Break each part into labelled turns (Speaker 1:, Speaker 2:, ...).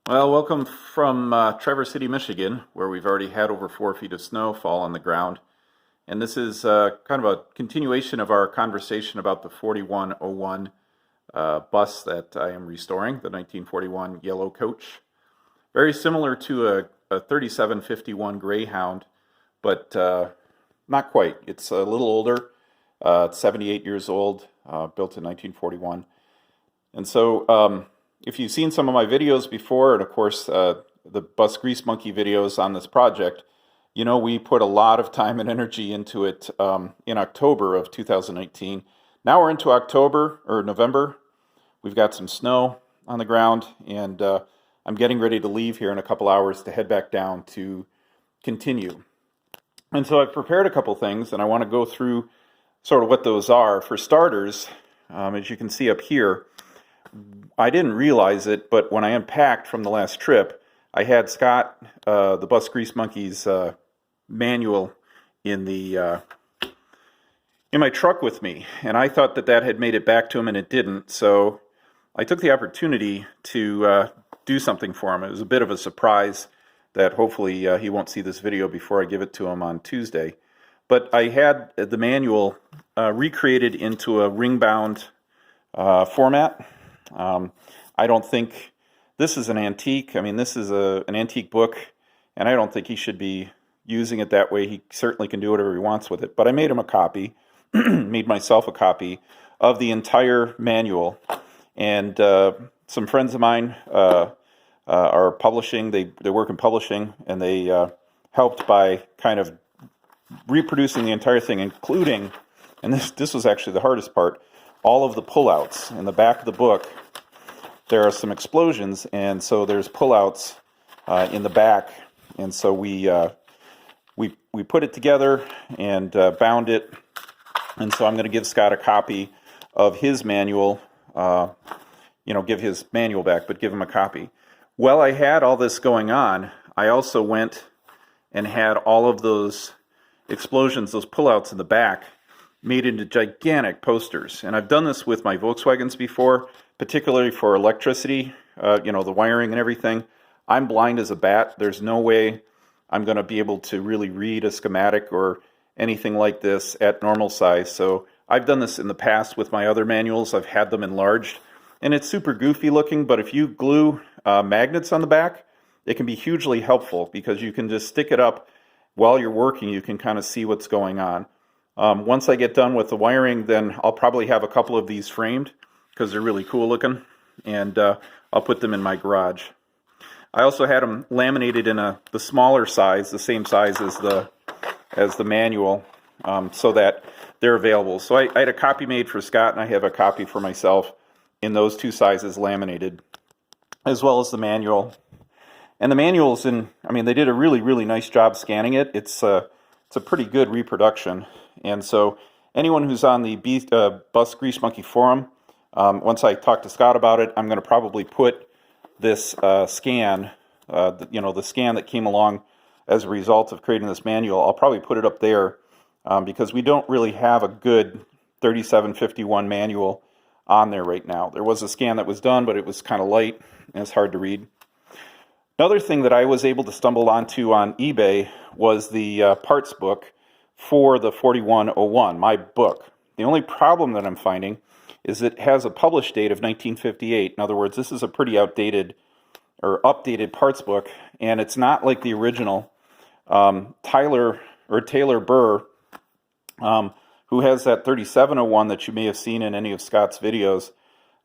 Speaker 1: Well, welcome from Traverse City, Michigan, where we've already had over 4 feet of snow fall on the ground. And this is kind of a continuation of our conversation about the 4101 bus that I am restoring, the 1941 yellow coach. Very similar to a 3751 Greyhound, but not quite. It's a little older. It's 78 years old, built in 1941. And so if you've seen some of my videos before, and of course the bus grease monkey videos on this project, you know we put a lot of time and energy into it in October of 2019. Now we're into October or November. We've got some snow on the ground, and I'm getting ready to leave here in a couple hours to head back down to continue. And so I've prepared a couple things, and I want to go through sort of what those are. For starters, as you can see up here, I didn't realize it, but when I unpacked from the last trip, I had Scott, the Bus Grease Monkeys manual in my truck with me, and I thought that had made it back to him, and it didn't. So I took the opportunity to do something for him. It was a bit of a surprise that hopefully he won't see this video before I give it to him on Tuesday. But I had the manual recreated into a ring-bound format. I don't think this is an antique. I mean, this is an antique book, and I don't think he should be using it that way. He certainly can do whatever he wants with it. But I made him a copy, made myself a copy of the entire manual. And some friends of mine are publishing. They work in publishing, and they helped by kind of reproducing the entire thing, including, and this was actually the hardest part, all of the pullouts. In the back of the book, there are some explosions, and so there's pullouts in the back, and so we put it together and bound it. And so I'm going to give Scott a copy of his manual. Give his manual back, but give him a copy. While I had all this going on, I also went and had all of those explosions, those pullouts in the back, made into gigantic posters. And I've done this with my Volkswagens before, particularly for electricity, the wiring and everything. I'm blind as a bat. There's no way I'm going to be able to really read a schematic or anything like this at normal size. So I've done this in the past with my other manuals. I've had them enlarged, and it's super goofy looking, but if you glue magnets on the back, it can be hugely helpful because you can just stick it up while you're working. You can kind of see what's going on. Once I get done with the wiring, then I'll probably have a couple of these framed because they're really cool looking, and I'll put them in my garage. I also had them laminated in the smaller size, the same size as the manual, so that they're available. So I had a copy made for Scott, and I have a copy for myself in those two sizes laminated, as well as the manual. And the manual's they did a really, really nice job scanning it. It's a pretty good reproduction. And so anyone who's on the Bus Grease Monkey forum, once I talk to Scott about it, I'm going to probably put this scan, the scan that came along as a result of creating this manual. I'll probably put it up there because we don't really have a good 3751 manual on there right now. There was a scan that was done, but it was kind of light and it's hard to read. Another thing that I was able to stumble onto on eBay was the parts book for the 4101, my book. The only problem that I'm finding is it has a published date of 1958. In other words, this is a pretty outdated or updated parts book, and it's not like the original. Taylor Burr, who has that 3701 that you may have seen in any of Scott's videos.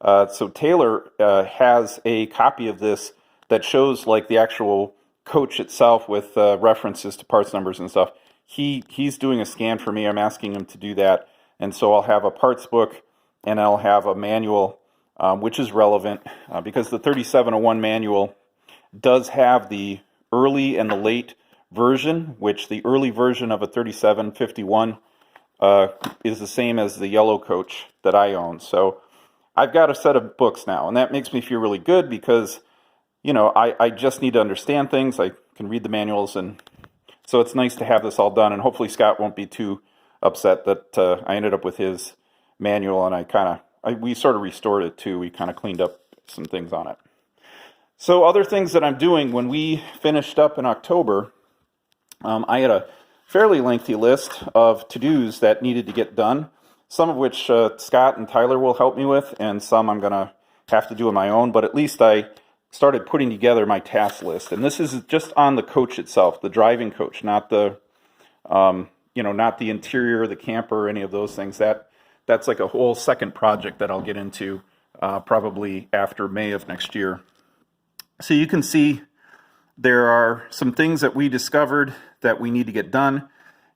Speaker 1: So Taylor has a copy of this that shows like the actual coach itself with references to parts numbers and stuff. He's doing a scan for me. I'm asking him to do that. And so I'll have a parts book and I'll have a manual, which is relevant because the 3701 manual does have the early and the late version, which the early version of a 3751 is the same as the yellow coach that I own. So I've got a set of books now, and that makes me feel really good because I just need to understand things. I can read the manuals, and so it's nice to have this all done, and hopefully Scott won't be too upset that I ended up with his manual, and we sort of restored it too. We kind of cleaned up some things on it. So other things that I'm doing, when we finished up in October, I had a fairly lengthy list of to-dos that needed to get done, some of which Scott and Tyler will help me with, and some I'm going to have to do on my own, but at least I started putting together my task list. And this is just on the coach itself, the driving coach, not the, not the interior, the camper, any of those things. That's like a whole second project that I'll get into probably after May of next year. So you can see there are some things that we discovered that we need to get done.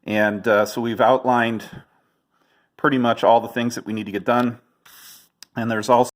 Speaker 1: And so we've outlined pretty much all the things that we need to get done. And there's also